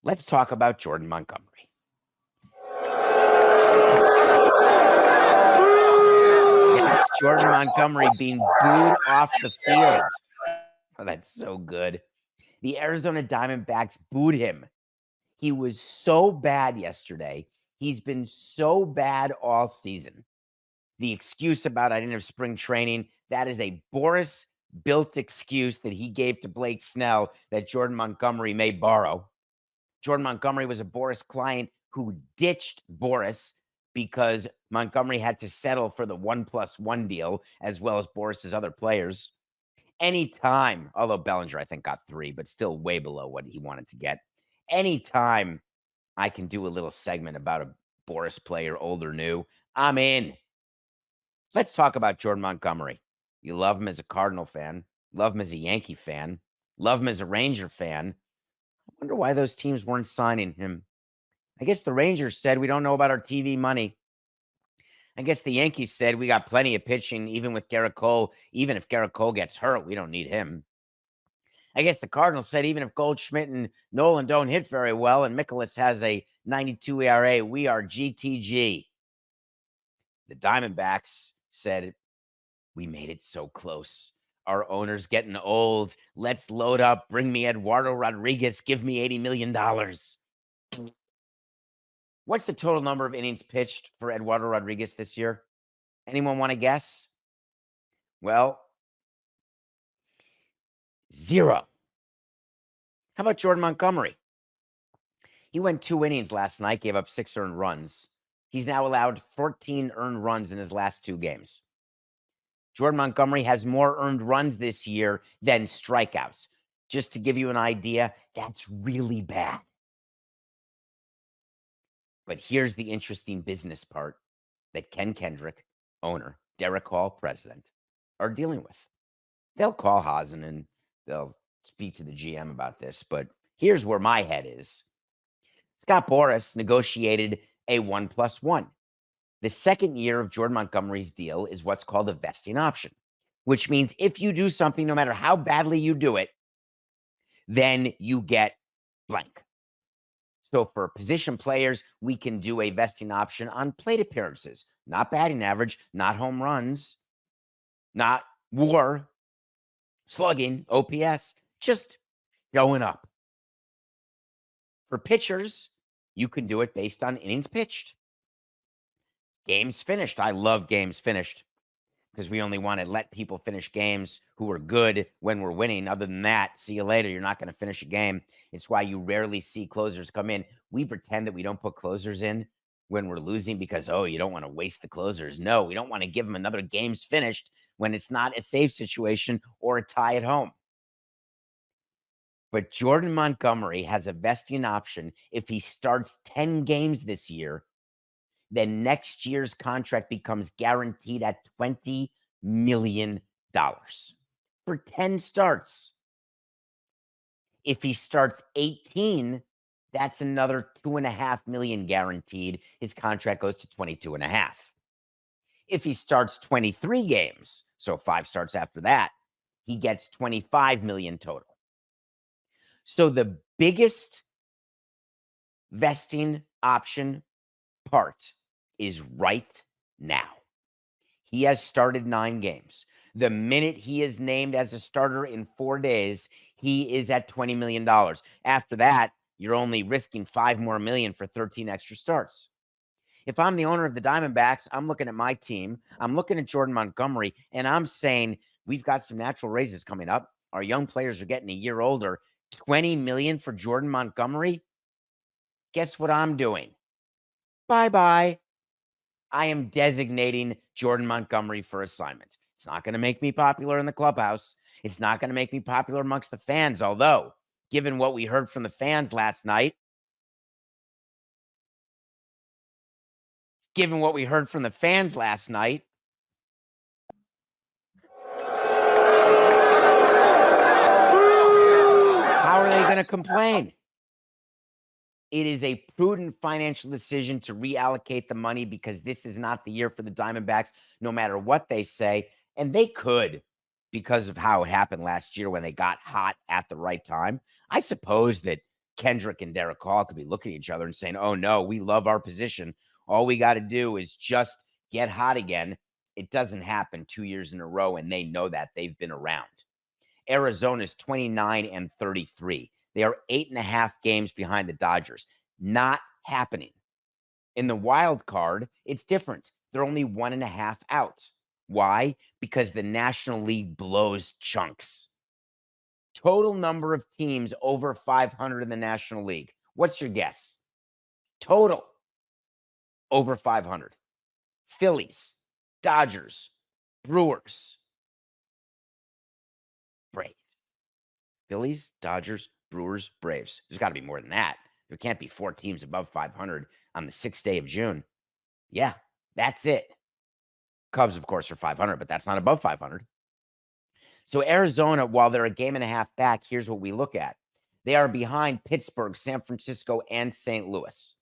Let's talk about Jordan Montgomery. That's Jordan Montgomery being booed off the field. Oh, that's so good. The Arizona Diamondbacks booed him. He was so bad yesterday. He's been so bad all season. The excuse about I didn't have spring training, that is a Boris-built excuse that he gave to Blake Snell that Jordan Montgomery may borrow. Jordan Montgomery was a Boris client who ditched Boris because Montgomery had to settle for the 1+1 deal, as well as Boris's other players. Anytime, although Bellinger, I think, got 3, but still way below what he wanted to get. Anytime I can do a little segment about a Boris player, old or new, I'm in. Let's talk about Jordan Montgomery. You love him as a Cardinal fan, love him as a Yankee fan, love him as a Ranger fan. I wonder why those teams weren't signing him. I guess the Rangers said, we don't know about our TV money. I guess the Yankees said, we got plenty of pitching, even with Garrett Cole. Even if Garrett Cole gets hurt, we don't need him. I guess the Cardinals said, even if Goldschmidt and Nolan don't hit very well and Mikolas has a 92 ERA, we are GTG. The Diamondbacks said, we made it so close. Our owner's getting old. Let's load up. Bring me Eduardo Rodriguez. Give me $80 million. What's the total number of innings pitched for Eduardo Rodriguez this year? Anyone want to guess? Well, 0. How about Jordan Montgomery? He went 2 innings last night, gave up 6 earned runs. He's now allowed 14 earned runs in his last 2 games. Jordan Montgomery has more earned runs this year than strikeouts. Just to give you an idea, that's really bad. But here's the interesting business part that Ken Kendrick, owner, Derek Hall, president, are dealing with. They'll call Hazen and they'll speak to the GM about this, but here's where my head is. Scott Boras negotiated a 1+1. The second year of Jordan Montgomery's deal is what's called a vesting option, which means if you do something, no matter how badly you do it, then you get blank. So for position players, we can do a vesting option on plate appearances, not batting average, not home runs, not WAR, slugging, OPS, just going up. For pitchers, you can do it based on innings pitched. Games finished. I love games finished because we only want to let people finish games who are good when we're winning. Other than that, see you later. You're not going to finish a game. It's why you rarely see closers come in. We pretend that we don't put closers in when we're losing because, oh, you don't want to waste the closers. No, we don't want to give them another games finished when it's not a safe situation or a tie at home. But Jordan Montgomery has a vesting option. If he starts 10 games this year, then next year's contract becomes guaranteed at $20 million for 10 starts. If he starts 18, that's another $2.5 million guaranteed. His contract goes to 22.5. If he starts 23 games, so 5 starts after that, he gets 25 million total. So the biggest vesting option part is right now. He has started 9 games. The minute he is named as a starter in 4 days, he is at $20 million. After that, you're only risking $5 more million for 13 extra starts. If I'm the owner of the Diamondbacks, I'm looking at my team. I'm looking at Jordan Montgomery, and I'm saying we've got some natural raises coming up. Our young players are getting a year older. $20 million for Jordan Montgomery? Guess what I'm doing? Bye-bye. I am designating Jordan Montgomery for assignment. It's not going to make me popular in the clubhouse. It's not going to make me popular amongst the fans, although, given what we heard from the fans last night, how are they going to complain? It is a prudent financial decision to reallocate the money because this is not the year for the Diamondbacks, no matter what they say. And they could, because of how it happened last year when they got hot at the right time. I suppose that Kendrick and Derek Hall could be looking at each other and saying, oh, no, we love our position. All we got to do is just get hot again. It doesn't happen 2 years in a row, and they know that. They've been around. Arizona's 29-33. They are 8.5 games behind the Dodgers. Not happening. In the wild card, it's different. They're only 1.5 out. Why? Because the National League blows chunks. Total number of teams over 500 in the National League. What's your guess? Total over 500. Phillies, Dodgers, Brewers, Braves. Phillies, Dodgers, Brewers, Braves. There's got to be more than that. There can't be 4 teams above 500 on the 6th day of June. Yeah, that's it. Cubs, of course, are 500, but that's not above 500. So Arizona, while they're a game and a half back, here's what we look at. They are behind Pittsburgh, San Francisco, and St. Louis.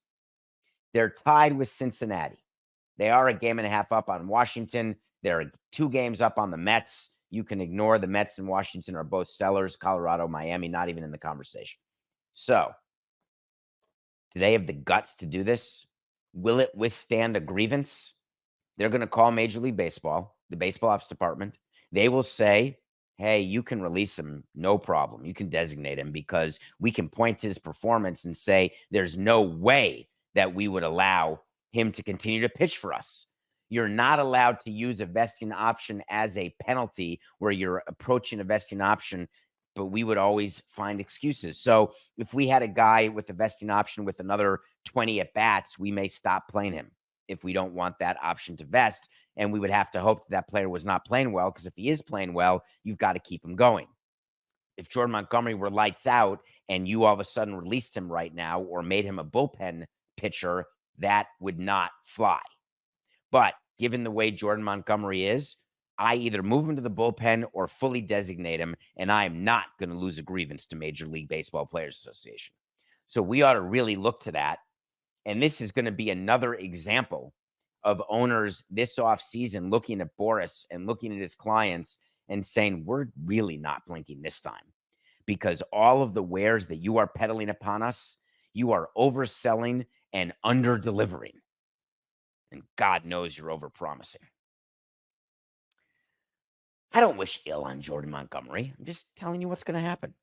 They're tied with Cincinnati. They are a game and a half up on Washington. They're 2 games up on the Mets. You can ignore the Mets and Washington are both sellers. Colorado, Miami, not even in the conversation. So, do they have the guts to do this? Will it withstand a grievance? They're going to call Major League Baseball, the baseball ops department. They will say, hey, you can release him, no problem. You can designate him because we can point to his performance and say there's no way that we would allow him to continue to pitch for us. You're not allowed to use a vesting option as a penalty where you're approaching a vesting option, but we would always find excuses. So if we had a guy with a vesting option with another 20 at bats, we may stop playing him if we don't want that option to vest. And we would have to hope that player was not playing well, because if he is playing well, you've got to keep him going. If Jordan Montgomery were lights out and you all of a sudden released him right now or made him a bullpen pitcher, that would not fly. But given the way Jordan Montgomery is, I either move him to the bullpen or fully designate him, and I am not going to lose a grievance to Major League Baseball Players Association. So we ought to really look to that. And this is going to be another example of owners this offseason looking at Boris and looking at his clients and saying, we're really not blinking this time, because all of the wares that you are peddling upon us, you are overselling and under-delivering. And God knows you're over-promising. I don't wish ill on Jordan Montgomery. I'm just telling you what's going to happen.